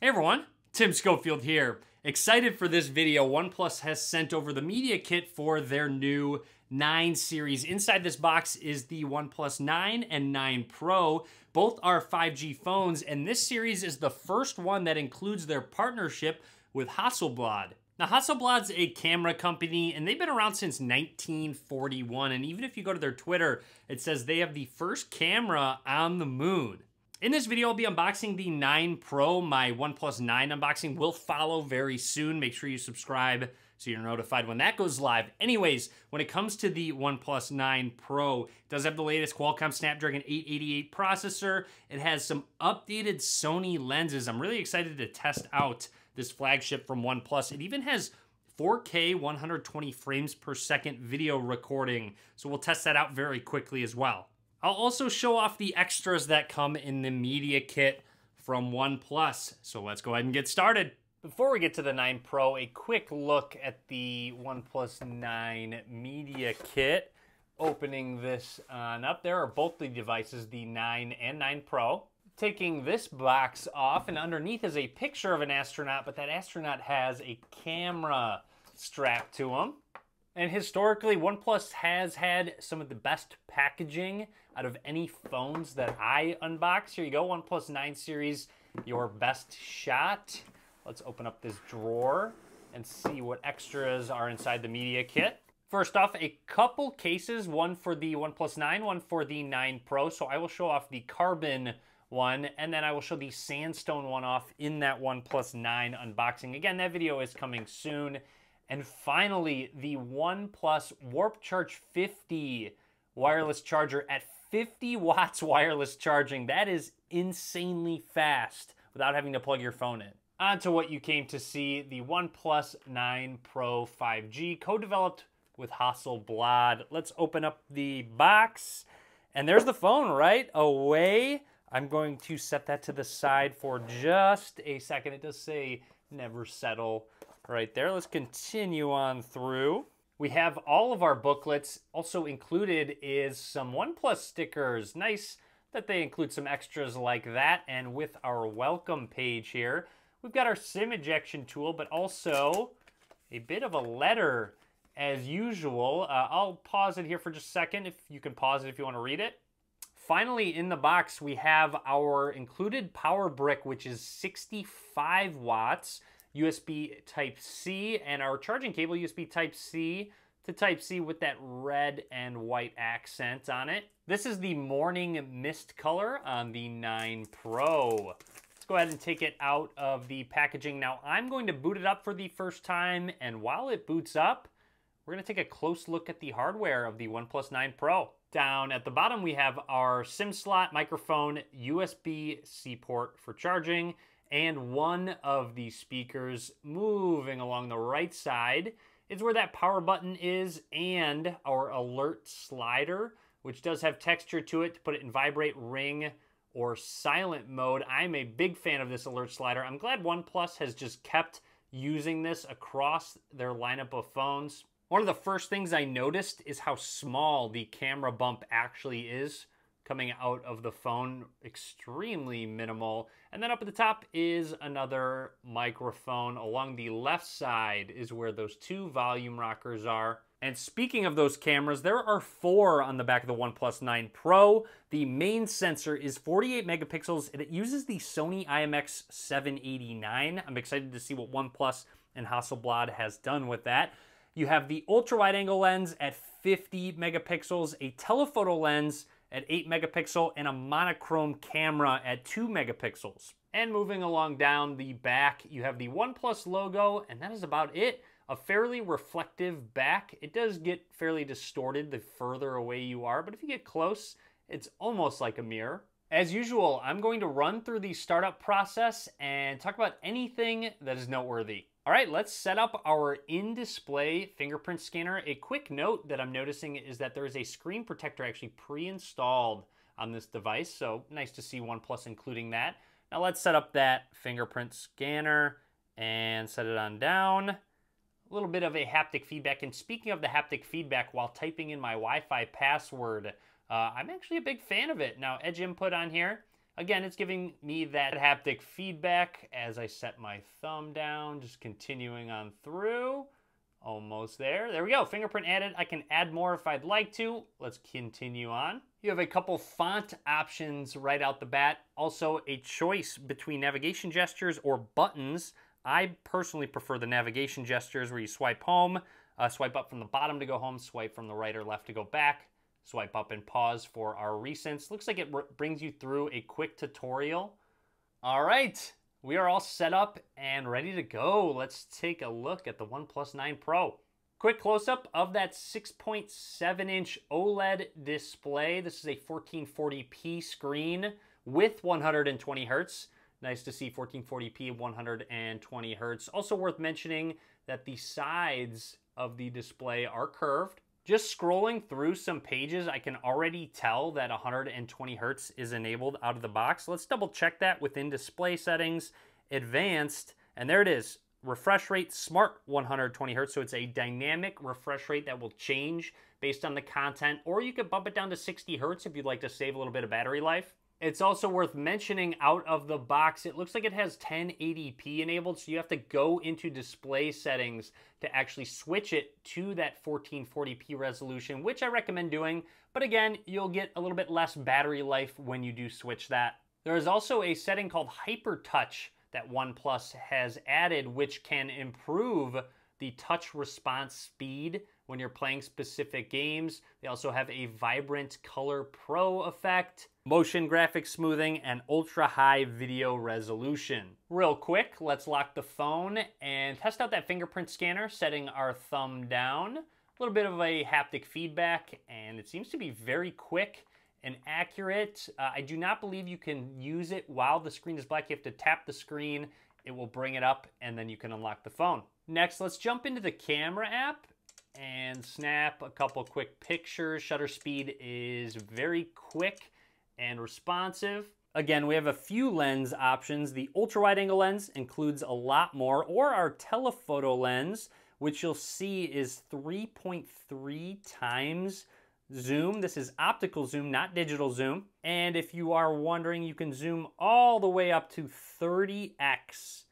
Hey everyone, Tim Schofield here. Excited for this video. OnePlus has sent over the media kit for their new 9 series. Inside this box is the OnePlus 9 and 9 Pro. Both are 5G phones, and this series is the first one that includes their partnership with Hasselblad. Now, Hasselblad's a camera company, and they've been around since 1941, and even if you go to their Twitter, it says they have the first camera on the moon. In this video, I'll be unboxing the 9 Pro. My OnePlus 9 unboxing will follow very soon. Make sure you subscribe so you're notified when that goes live. Anyways, when it comes to the OnePlus 9 Pro, it does have the latest Qualcomm Snapdragon 888 processor. It has some updated Sony lenses. I'm really excited to test out this flagship from OnePlus. It even has 4K 120 frames per second video recording, so we'll test that out very quickly as well. I'll also show off the extras that come in the media kit from OnePlus. So let's go ahead and get started. Before we get to the 9 Pro, a quick look at the OnePlus 9 media kit. Opening this on up, there are both the devices, the 9 and 9 Pro. Taking this box off, and underneath is a picture of an astronaut, but that astronaut has a camera strapped to him. And historically, OnePlus has had some of the best packaging out of any phones that I unbox. Here you go, OnePlus 9 series, your best shot. Let's open up this drawer and see what extras are inside the media kit. First off, a couple cases, one for the OnePlus 9, one for the 9 Pro. So I will show off the carbon one, and then I will show the sandstone one off in that OnePlus 9 unboxing. Again, that video is coming soon. And finally, the OnePlus Warp Charge 50 wireless charger at 50 watts wireless charging. That is insanely fast without having to plug your phone in. On to what you came to see, the OnePlus 9 Pro 5G, co-developed with Hasselblad. Let's open up the box. And there's the phone right away. I'm going to set that to the side for just a second. It does say never settle right there. Let's continue on through. We have all of our booklets. Also included is some OnePlus stickers. Nice that they include some extras like that. And with our welcome page here, we've got our SIM ejection tool, but also a bit of a letter as usual. I'll pause it here for just a second. If you can pause it if you want to read it. Finally, in the box, we have our included power brick, which is 65 watts. USB Type-C, and our charging cable, USB Type-C to Type-C with that red and white accent on it. This is the morning mist color on the 9 Pro. Let's go ahead and take it out of the packaging. Now, I'm going to boot it up for the first time, and while it boots up, we're going to take a close look at the hardware of the OnePlus 9 Pro. Down at the bottom, we have our SIM slot, microphone, USB-C port for charging, and one of the speakers. Moving along the right side is where that power button is, and our alert slider, which does have texture to it to put it in vibrate, ring, or silent mode. I'm a big fan of this alert slider. I'm glad OnePlus has just kept using this across their lineup of phones. One of the first things I noticed is how small the camera bump actually is coming out of the phone. Extremely minimal. And then up at the top is another microphone. Along the left side is where those two volume rockers are. And speaking of those cameras, there are 4 on the back of the OnePlus 9 Pro. The main sensor is 48 megapixels, and it uses the Sony IMX789. I'm excited to see what OnePlus and Hasselblad has done with that. You have the ultra-wide-angle lens at 50 megapixels, a telephoto lens at 8 megapixel, and a monochrome camera at 2 megapixels. And moving along down the back, you have the OnePlus logo, and that is about it. A fairly reflective back. It does get fairly distorted the further away you are, but if you get close, it's almost like a mirror. As usual, I'm going to run through the startup process and talk about anything that is noteworthy. All right, let's set up our in-display fingerprint scanner. A quick note that I'm noticing is that there is a screen protector actually pre-installed on this device, so nice to see OnePlus including that. Now let's set up that fingerprint scanner and set it on down. A little bit of a haptic feedback, and speaking of the haptic feedback, while typing in my Wi-Fi password, I'm actually a big fan of it. Now, edge input on here, Again, it's giving me that haptic feedback as I set my thumb down, just continuing on through. Almost there. There we go. Fingerprint added. I can add more if I'd like to. Let's continue on. You have a couple font options right out the bat. Also a choice between navigation gestures or buttons. I personally prefer the navigation gestures where you swipe home, swipe up from the bottom to go home, swipe from the right or left to go back, swipe up and pause for our recents. Looks like it brings you through a quick tutorial. All right. We are all set up and ready to go. Let's take a look at the OnePlus 9 Pro. Quick close-up of that 6.7-inch OLED display. This is a 1440p screen with 120 hertz. Nice to see 1440p 120 hertz. Also worth mentioning that the sides of the display are curved. Just scrolling through some pages, I can already tell that 120 hertz is enabled out of the box. Let's double check that within display settings, advanced, and there it is. Refresh rate, smart 120 hertz. So it's a dynamic refresh rate that will change based on the content, or you could bump it down to 60 hertz if you'd like to save a little bit of battery life. It's also worth mentioning out of the box, it looks like it has 1080p enabled, so you have to go into display settings to actually switch it to that 1440p resolution, which I recommend doing. But again, you'll get a little bit less battery life when you do switch that. There is also a setting called Hyper Touch that OnePlus has added, which can improve the touch response speed when you're playing specific games. They also have a Vibrant Color Pro effect, motion graphic smoothing, and ultra high video resolution. Real quick, let's lock the phone and test out that fingerprint scanner, setting our thumb down. A little bit of a haptic feedback, and it seems to be very quick and accurate. I do not believe you can use it while the screen is black. You have to tap the screen, it will bring it up, and then you can unlock the phone. Next, let's jump into the camera app and snap a couple quick pictures. Shutter speed is very quick and responsive. Again, we have a few lens options. The ultra wide angle lens includes a lot more, or our telephoto lens, which you'll see is 3.3 times zoom. This is optical zoom, not digital zoom. And if you are wondering, you can zoom all the way up to 30x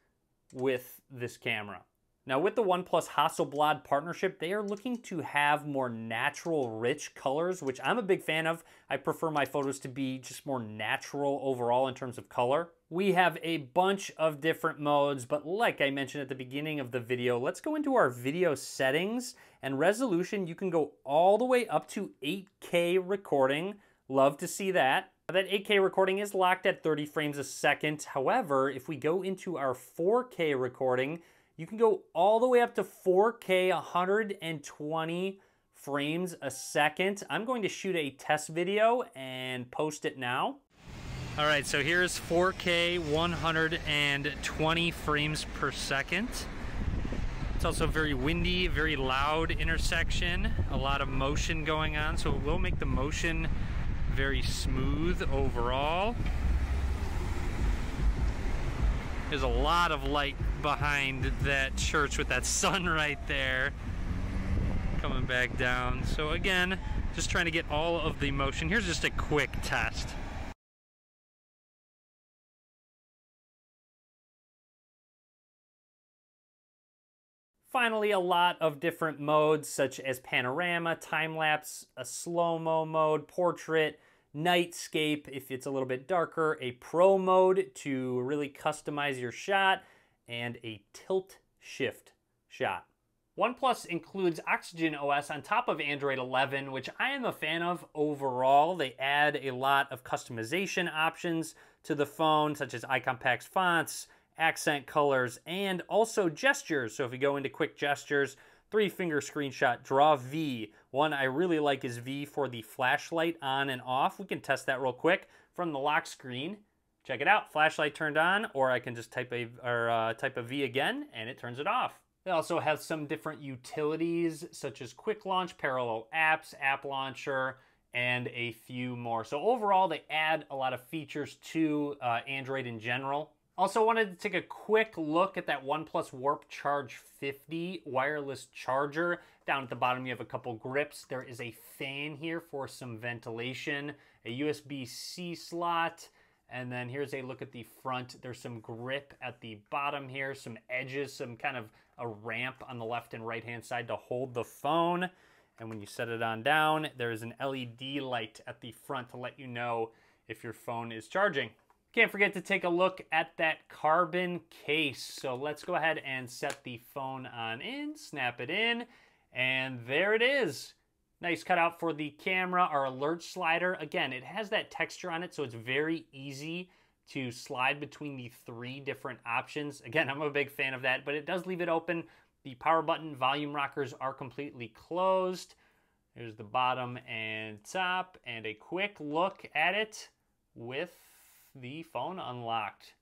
with this camera. Now with the OnePlus Hasselblad partnership, they are looking to have more natural, rich colors, which I'm a big fan of. I prefer my photos to be just more natural overall in terms of color. We have a bunch of different modes, but like I mentioned at the beginning of the video, let's go into our video settings and resolution. You can go all the way up to 8K recording. Love to see that. That 8K recording is locked at 30 frames a second. However, if we go into our 4K recording, you can go all the way up to 4K 120 frames a second. I'm going to shoot a test video and post it now. All right, so here's 4K 120 frames per second. It's also very windy, very loud intersection, a lot of motion going on, so it will make the motion very smooth overall. There's a lot of light behind that church with that sun right there coming back down. So again, just trying to get all of the motion. Here's just a quick test. Finally, a lot of different modes such as panorama, time-lapse, a slow-mo mode, portrait, nightscape if it's a little bit darker, a pro mode to really customize your shot, and a tilt shift shot. OnePlus includes Oxygen OS on top of Android 11, which I am a fan of overall. They add a lot of customization options to the phone, such as icon packs, fonts, accent colors, and also gestures. So if you go into quick gestures, 3-finger screenshot, draw V. One I really like is V for the flashlight on and off. We can test that real quick from the lock screen. Check it out, flashlight turned on, or I can just type a V again and it turns it off. They also have some different utilities such as quick launch, parallel apps, app launcher, and a few more. So overall, they add a lot of features to Android in general. Also wanted to take a quick look at that OnePlus Warp Charge 50 wireless charger. Down at the bottom you have a couple grips. There is a fan here for some ventilation, a USB-C slot, And then here's a look at the front. There's some grip at the bottom here, some edges, some kind of a ramp on the left and right hand side to hold the phone. And when you set it on down, there's an LED light at the front to let you know if your phone is charging. Can't forget to take a look at that carbon case. So let's go ahead and set the phone on in, snap it in, and there it is. Nice cutout for the camera, our alert slider. Again, it has that texture on it, so it's very easy to slide between the 3 different options. Again, I'm a big fan of that, but it does leave it open. The power button, volume rockers are completely closed. There's the bottom and top, and a quick look at it with the phone unlocked.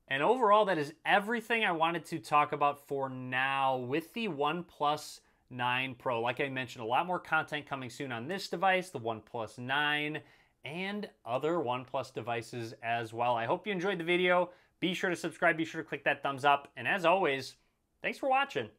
And overall, that is everything I wanted to talk about for now with the OnePlus 9 Pro. Like I mentioned, a lot more content coming soon on this device, the OnePlus 9, and other OnePlus devices as well. I hope you enjoyed the video. Be sure to subscribe, be sure to click that thumbs up, and as always, thanks for watching.